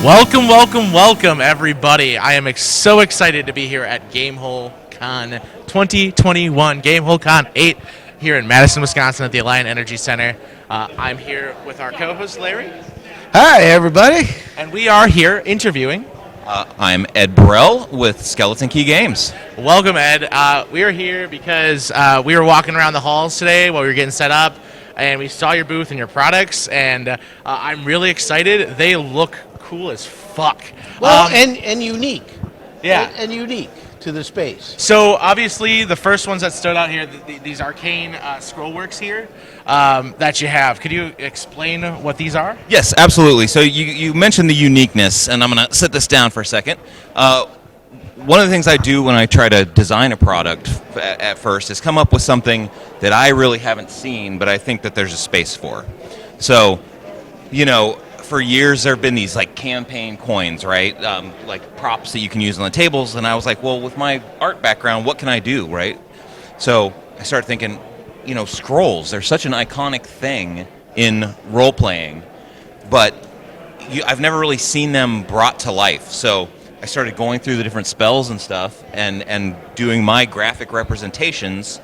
Welcome, welcome, welcome, everybody. I am so excited to be here at GameHole Con 2021, GameHole Con 8 here in Madison, Wisconsin at the Alliant Energy Center. I'm here with our co-host, Larry. Hi, everybody. And we are here interviewing. I'm Ed Burrell with SkeletonKey Games. Welcome, Ed. We are here because we were walking around the halls today while we were getting set up, and we saw your booth and your products, and I'm really excited. They look cool as fuck. Well, and unique. Yeah. And unique to the space. So, obviously, the first ones that stood out here, these Arcane Scrollworks here that you have. Could you explain what these are? Yes, absolutely. So you mentioned the uniqueness, and I'm going to set this down for a second. One of the things I do when I try to design a product at first is come up with something that I really haven't seen, but I think that there's a space for. So, for years there have been these like campaign coins, right? Like props that you can use on the tables, and I was like, well, with my art background, what can I do, right? So I started thinking, scrolls, they're such an iconic thing in role-playing, but I've never really seen them brought to life. So I started going through the different spells and stuff and doing my graphic representations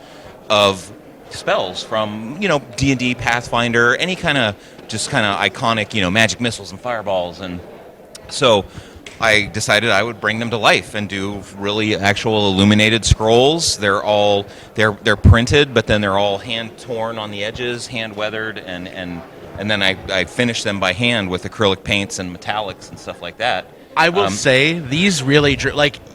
of spells from, D&D, Pathfinder, any kind of iconic, magic missiles and fireballs. And so I decided I would bring them to life and do really actual illuminated scrolls. They're printed, but then they're all hand torn on the edges, hand weathered, and then I finish them by hand with acrylic paints and metallics and stuff like that. I will say these really,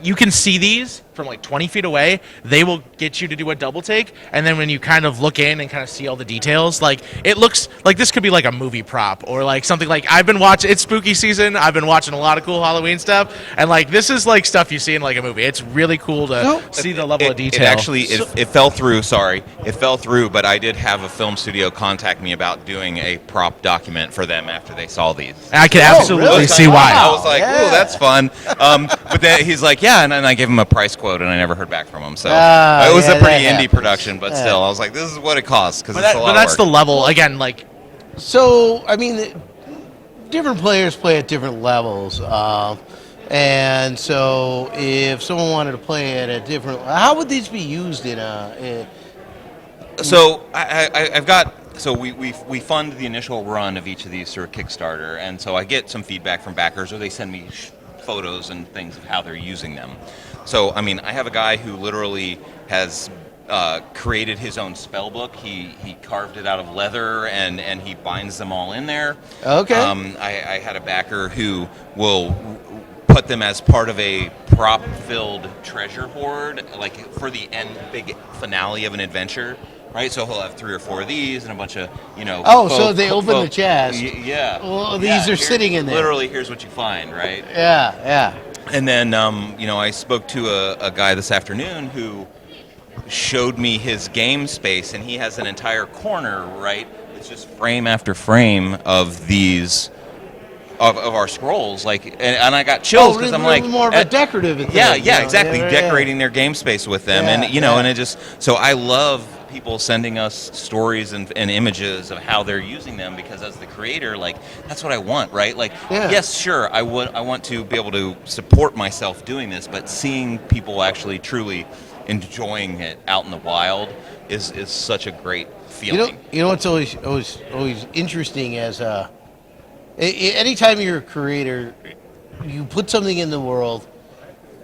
you can see these from like 20 feet away. They will get you to do a double take, and then when you kind of look in and kind of see all the details, like it looks like this could be like a movie prop or like something. Like I've been watching, it's spooky season. I've been watching a lot of cool Halloween stuff, and like this is like stuff you see in like a movie. It's really cool to see the level of detail. It fell through. Sorry, it fell through. But I did have a film studio contact me about doing a prop document for them after they saw these. I can absolutely see why. I was like, "Ooh, that's fun." But then he's like, "Yeah," and then I gave him a price quote, and I never heard back from him. So it was a pretty indie production, but still, I was like, "This is what it costs," because it's a lot of work. But that's the level again. Like, so I mean, different players play at different levels, and so if someone wanted to play at a different, how would these be used in a? So I've got. So we fund the initial run of each of these through a Kickstarter, and so I get some feedback from backers, or they send me photos and things of how they're using them. So I mean, I have a guy who literally has created his own spell book. He carved it out of leather and he binds them all in there. Okay. I had a backer who will put them as part of a prop-filled treasure hoard, like for the end big finale of an adventure. Right, so he'll have 3 or 4 of these and a bunch of, so they open the chest. Yeah. Well, these are sitting in there. Literally, here's what you find, right? Yeah. And then, I spoke to a guy this afternoon who showed me his game space, and he has an entire corner, right? It's just frame after frame of these. Of our scrolls, and I got chills because I'm like more of a decorative thing. Yeah, exactly. Decorating their game space with them, and it just so I love people sending us stories and images of how they're using them, because as the creator, like that's what I want, right? Like, yes, sure, I want to be able to support myself doing this, but seeing people actually truly enjoying it out in the wild is such a great feeling. You know what's always interesting as anytime you're a creator, you put something in the world,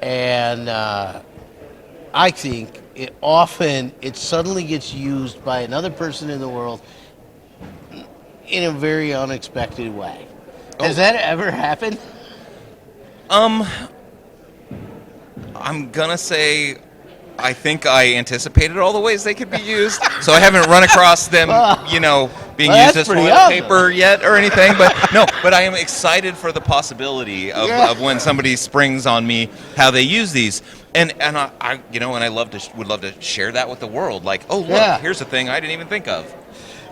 and I think it suddenly gets used by another person in the world in a very unexpected way. Has that ever happened? I'm gonna say I think I anticipated all the ways they could be used, so I haven't run across them, being used as toilet paper yet or anything. But I am excited for the possibility of when somebody springs on me how they use these, and I would love to share that with the world. Like, oh look, here's a thing I didn't even think of.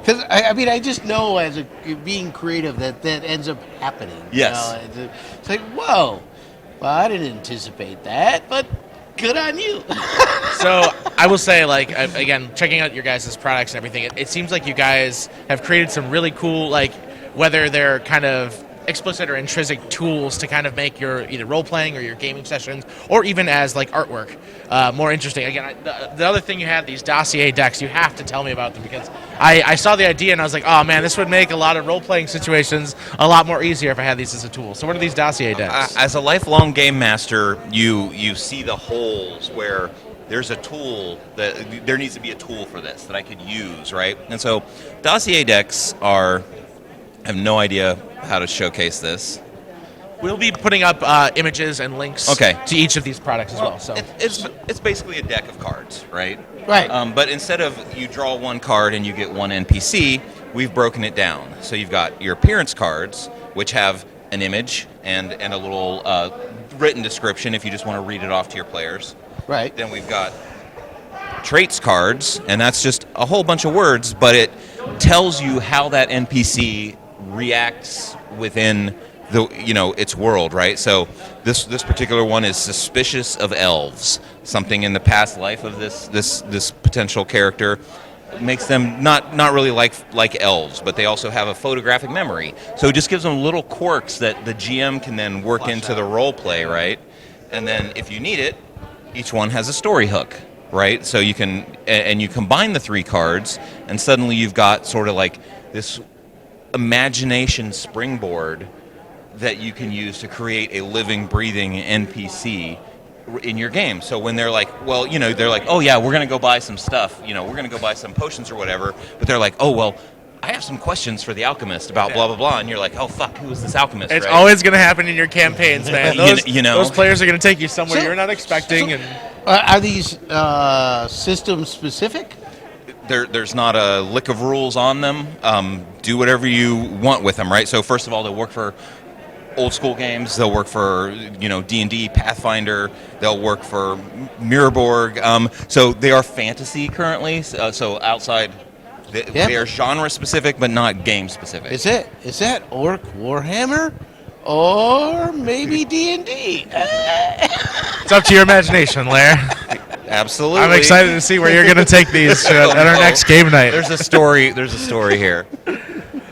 Because I just know as being creative that ends up happening. Yes. It's like, whoa, well, I didn't anticipate that, but good on you. So I will say, like, again, checking out your guys' products and everything, it seems like you guys have created some really cool, like, whether they're kind of explicit or intrinsic tools to kind of make your either role playing or your gaming sessions, or even as like artwork, more interesting. Again, the other thing you had, these dossier decks, you have to tell me about them, because I saw the idea and I was like, oh man, this would make a lot of role playing situations a lot more easier if I had these as a tool. So what are these dossier decks? As a lifelong game master, you see the holes where there's a tool that there needs to be a tool for this that I could use, right? And so dossier decks are, I have no idea how to showcase this. We'll be putting up images and links to each of these products as well. So It's basically a deck of cards, right? Right. But instead of you draw one card and you get one NPC, we've broken it down. So you've got your appearance cards, which have an image and a little written description if you just want to read it off to your players. Right. Then we've got traits cards, and that's just a whole bunch of words, but it tells you how that NPC reacts within the its world, right? So this particular one is suspicious of elves. Something in the past life of this potential character makes them not really like elves, but they also have a photographic memory. So it just gives them little quirks that the GM can then work into the role play, right? And then if you need it, each one has a story hook, right? So you can, and you combine the 3 cards, and suddenly you've got sort of like this imagination springboard that you can use to create a living, breathing NPC in your game. So when they're like, well, they're like, oh yeah, we're going to go buy some stuff, we're going to go buy some potions or whatever, but they're like, oh, well, I have some questions for the alchemist about blah, blah, blah, and you're like, oh, fuck, who is this alchemist, it's right? always going to happen in your campaigns, man. Those, those players are going to take you somewhere you're not expecting. Are these system specific? There's not a lick of rules on them. Do whatever you want with them, right? So first of all, they'll work for old school games. They'll work for D&D, Pathfinder. They'll work for Mirrorborg. So they are fantasy currently. So outside, they are genre specific, but not game specific. Is that Orc Warhammer, or maybe D&D? It's up to your imagination, Lair. Absolutely. I'm excited to see where you're going to take these at our next game night. There's a story here.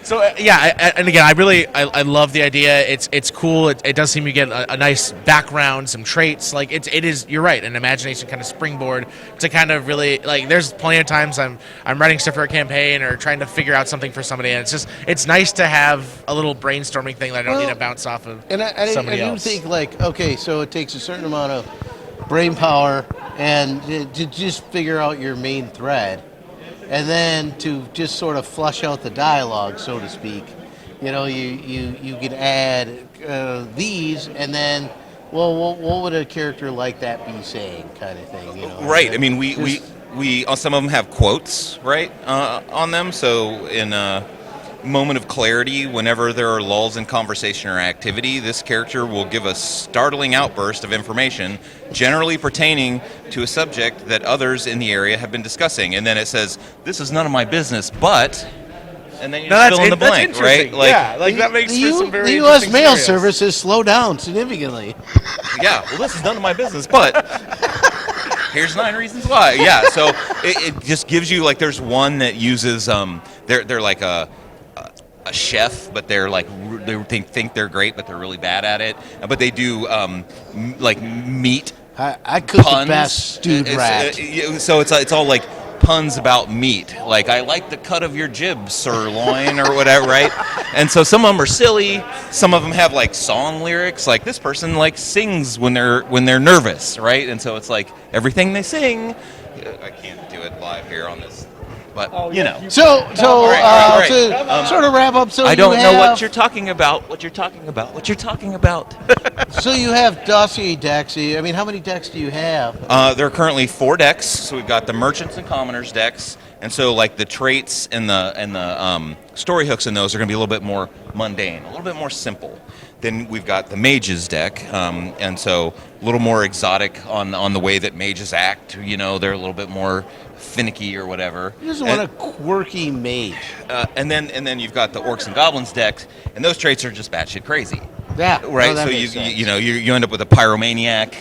So and again, I love the idea. It's cool. It does seem you get a nice background, some traits. Like it is. You're right. An imagination kind of springboard to kind of really like. There's plenty of times I'm writing stuff for a campaign or trying to figure out something for somebody, and it's nice to have a little brainstorming thing that I don't need to bounce off of somebody else. I do think like, okay, so it takes a certain amount of brain power and to just figure out your main thread. And then to just sort of flush out the dialogue, so to speak, you can add these, and then, well, what would a character like that be saying, kind of thing, Right. I mean, we some of them have quotes, right, on them. So in a moment of clarity, whenever there are lulls in conversation or activity, this character will give a startling outburst of information, generally pertaining to a subject that others in the area have been discussing. And then it says, "This is none of my business, but," and then you just fill in the blank, right? That makes for some very the U.S. interesting mail scenarios. service has slowed down significantly. Yeah. Well, this is none of my business, but here's 9 reasons why. Yeah. So it just gives you like, there's one that uses they're like a chef, but they're like they think they're great, but they're really bad at it. But they do like meat. I cook puns. the best stewed rat. So it's all like puns about meat. Like, I like the cut of your jib, sirloin, or whatever, right? And so some of them are silly. Some of them have like song lyrics. Like this person like sings when they're nervous, right? And so it's like everything they sing. I can't do it live here on this. But, So, right. to sort of wrap up, so I don't you know have, what you're talking about. So you have dossier decks. I mean, how many decks do you have? There are currently 4 decks. So we've got the Merchants and Commoners decks, and so like the traits and the story hooks in those are going to be a little bit more mundane, a little bit more simple. Then we've got the Mages deck, and so a little more exotic on the way that mages act. They're a little bit more finicky or whatever. Who doesn't want a quirky mage? And then you've got the Orcs and Goblins decks, and those traits are just batshit crazy. Yeah, Right. that So makes sense. you end up with a pyromaniac.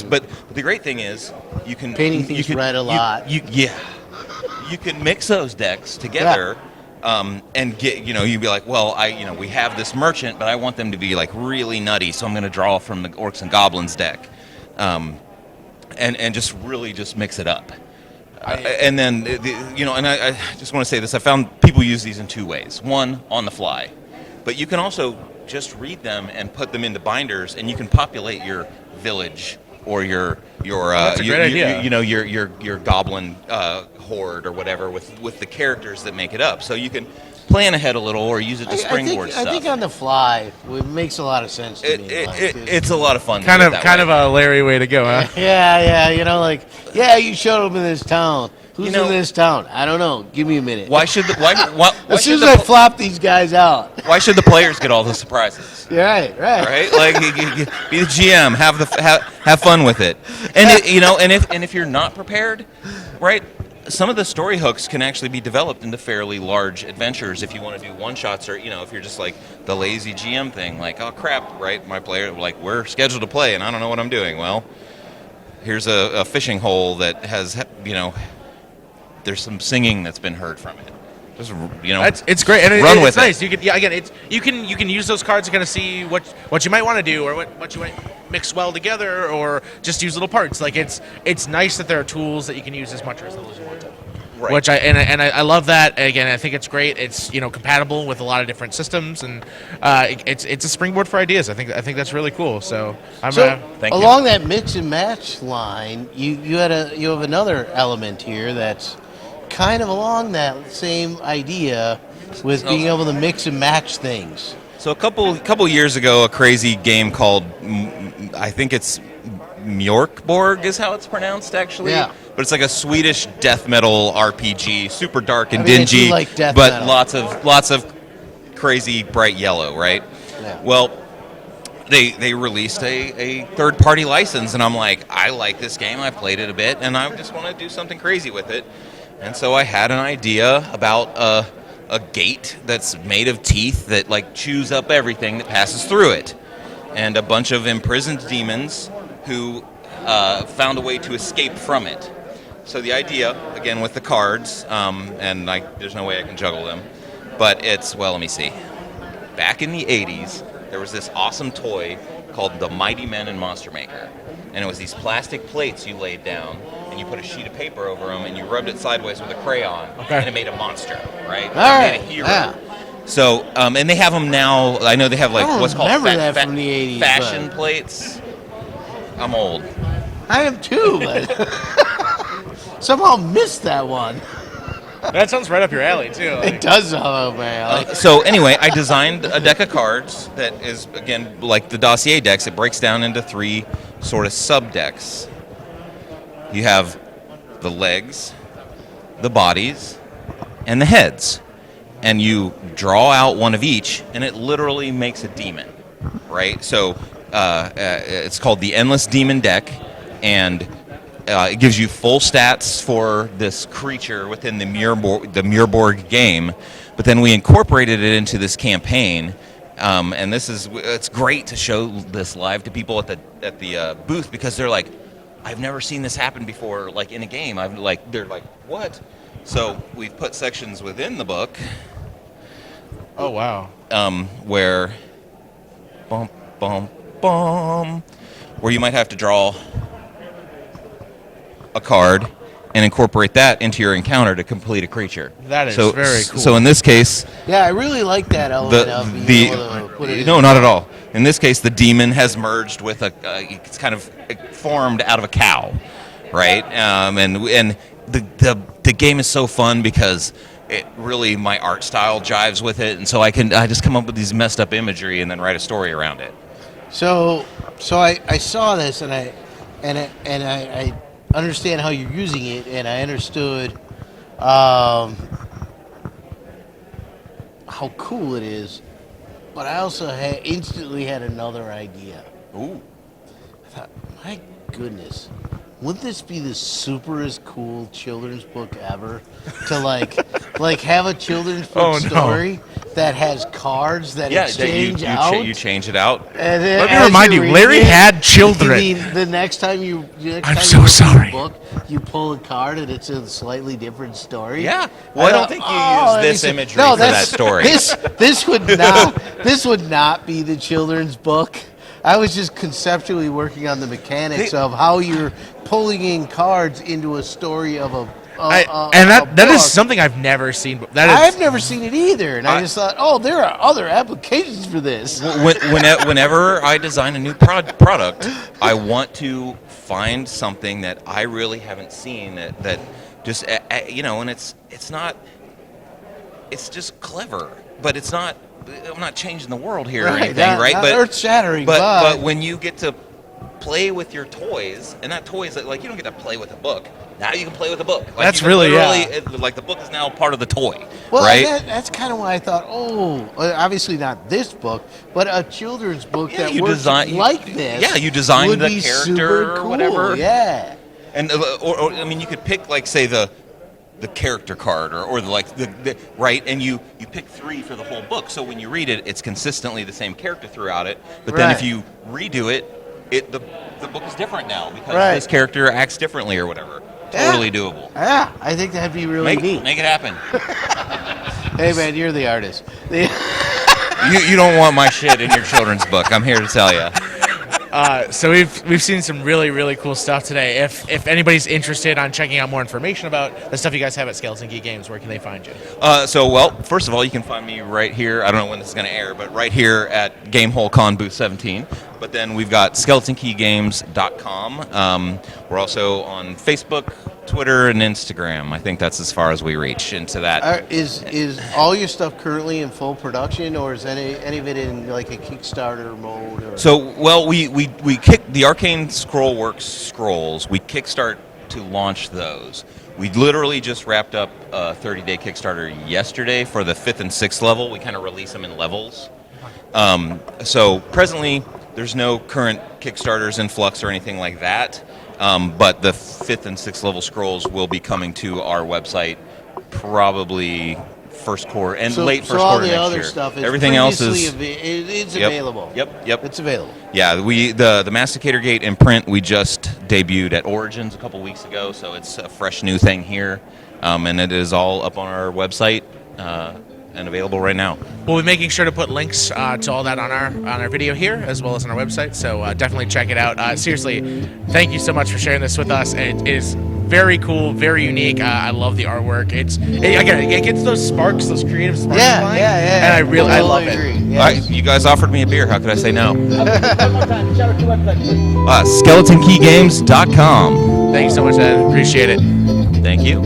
But the great thing is you can Painting things red a lot. You can mix those decks together And get you'd be like, well, we have this merchant, but I want them to be like really nutty, so I'm going to draw from the Orcs and Goblins deck, and just really just mix it up. And then I just want to say this: I found people use these in two ways. One, on the fly, but you can also just read them and put them into binders, and you can populate your village or your That's a great idea. your goblin horde or whatever with the characters that make it up. So you can plan ahead a little or use it to springboard stuff. I think on the fly it makes a lot of sense to me. It's a lot of fun. Kind of a Larry way to go, huh? Yeah. You showed up in this town. Who's in this town? I don't know. Give me a minute. Why should as soon as I flop these guys out? Why should the players get all the surprises? Yeah, right. Like you be the GM, have fun with it, and if you're not prepared, right? Some of the story hooks can actually be developed into fairly large adventures if you want to do one shots, or if you're just like the lazy GM thing, like, oh crap, right? My player, like, we're scheduled to play and I don't know what I'm doing. Well, here's a fishing hole that has there's some singing that's been heard from it. Just it's great, and run it's with nice. it. You can use those cards to kind of see what you might want to do, or what you might mix well together, or just use little parts. Like it's nice that there are tools that you can use as much or as little as you want to. Right. Which I love that. Again, I think it's great. It's compatible with a lot of different systems, and it's a springboard for ideas. I think that's really cool. So Thank you. Along that mix and match line, you have another element here that's kind of along that same idea with being able to mix and match things. So a couple years ago, a crazy game called, I think it's Mjorkborg is how it's pronounced, actually. Yeah. But it's like a Swedish death metal RPG, super dark and I do dingy, like death but metal. lots of crazy bright yellow, right? Yeah. Well, they released a third-party license, and I'm like, I like this game. I played it a bit, and I just want to do something crazy with it. And so I had an idea about a gate that's made of teeth that like chews up everything that passes through it, and a bunch of imprisoned demons who found a way to escape from it. So the idea, again with the cards, and there's no way I can juggle them, but let me see. Back in the 80s, there was this awesome toy called the Mighty Men and Monster Maker. And it was these plastic plates you laid down, and you put a sheet of paper over them, and you rubbed it sideways with a crayon, and it made a monster, right? All It made a hero. Yeah. So, and they have them now. I know they have like I don't what's called remember that from the 80s, fashion but- plates. I'm old. I am too, but somehow missed that one. That sounds right up your alley too. It does sound up my alley. So anyway, I designed a deck of cards that is, again, like the dossier decks. It breaks down into three sort of sub-decks. You have the legs, the bodies, and the heads. And you draw out one of each, and it literally makes a demon, right? So it's called the Endless Demon deck, and it gives you full stats for this creature within the Mjorkborg game, but then we incorporated it into this campaign, and it's great to show this live to people at the booth, because they're like, I've never seen this happen before, like in a game. They're like, what? So we've put sections within the book. Oh wow. Where, where you might have to draw a card and incorporate that into your encounter to complete a creature. That is very cool. So in this case, Yeah, I really like that element of being able to put it in. no, not at all. In this case, the demon has merged with it's kind of formed out of a cow, right? And the game is so fun because it really, my art style jives with it, and so I just come up with these messed up imagery and then write a story around it. So I saw this and I understand how you're using it, and I understood how cool it is, but I also instantly had another idea. Ooh. I thought, my goodness, wouldn't this be the superest cool children's book ever? To like have a children's book Oh, no. story that has cards that Yeah, exchange you out. you change it out. And then Let me as remind you're you, reading Larry it, had children. I mean, the next time I'm you so open sorry. the book, you pull a card and it's a slightly different story. Yeah. Well, I don't think you use this imagery for that story. This would not be the children's book. I was just conceptually working on the mechanics of how you're pulling in cards into a story of a that is book. something I've never seen. That is, I've never seen it either, and I just thought, oh, there are other applications for this. Whenever I design a new product, I want to find something that I really haven't seen that just and it's not. It's just clever, but it's not. I'm not changing the world here or anything, right? Not But earth-shattering, but when you get to play with your toys, and not toys like you don't get to play with a book. Now you can play with a book. Like That's you can really, like the book is now part of the toy, well, right? That's kind of why I thought, obviously not this book, but a children's book that you works design like this. Yeah, you design would the be character super or cool. whatever. Yeah. And or I mean, you could pick like say the character card or the right, and you pick 3 for the whole book. So when you read it, it's consistently the same character throughout it. But then if you redo it, the book is different now because this character acts differently or whatever. Totally doable. Yeah, I think that'd be really neat. Make it happen. Hey man, you're the artist. You don't want my shit in your children's book. I'm here to tell you. So we've seen some really, really cool stuff today. If anybody's interested on checking out more information about the stuff you guys have at SkeletonKey Games, where can they find you? First of all, you can find me right here. I don't know when this is going to air, but right here at GameHole Con Booth 17. But then we've got SkeletonKeyGames.com. We're also on Facebook, Twitter, and Instagram. I think that's as far as we reach into that. Is all your stuff currently in full production, or is any of it in like a Kickstarter mode? Or? So, well, we kick the Arcane Scrollworks scrolls. We kickstart to launch those. We literally just wrapped up a 30-day Kickstarter yesterday for the 5th and 6th level. We kind of release them in levels. So presently, there's no current Kickstarters in flux or anything like that. But the 5th and 6th level scrolls will be coming to our website probably first quarter and late first quarter next year. So all the other stuff is everything else is it's available. Yep. It's available. Yeah, the Masticator Gate imprint we just debuted at Origins a couple weeks ago, so it's a fresh new thing here, and it is all up on our website and available right now. We'll be making sure to put links to all that on our video here, as well as on our website. So definitely check it out. Seriously, thank you so much for sharing this with us. It is very cool, very unique. I love the artwork. It gets those sparks, those creative sparks. Yeah. And I love it. Agree. All right, you guys offered me a beer. How could I say no? SkeletonKeyGames.com. Thanks so much, Ed. Appreciate it. Thank you.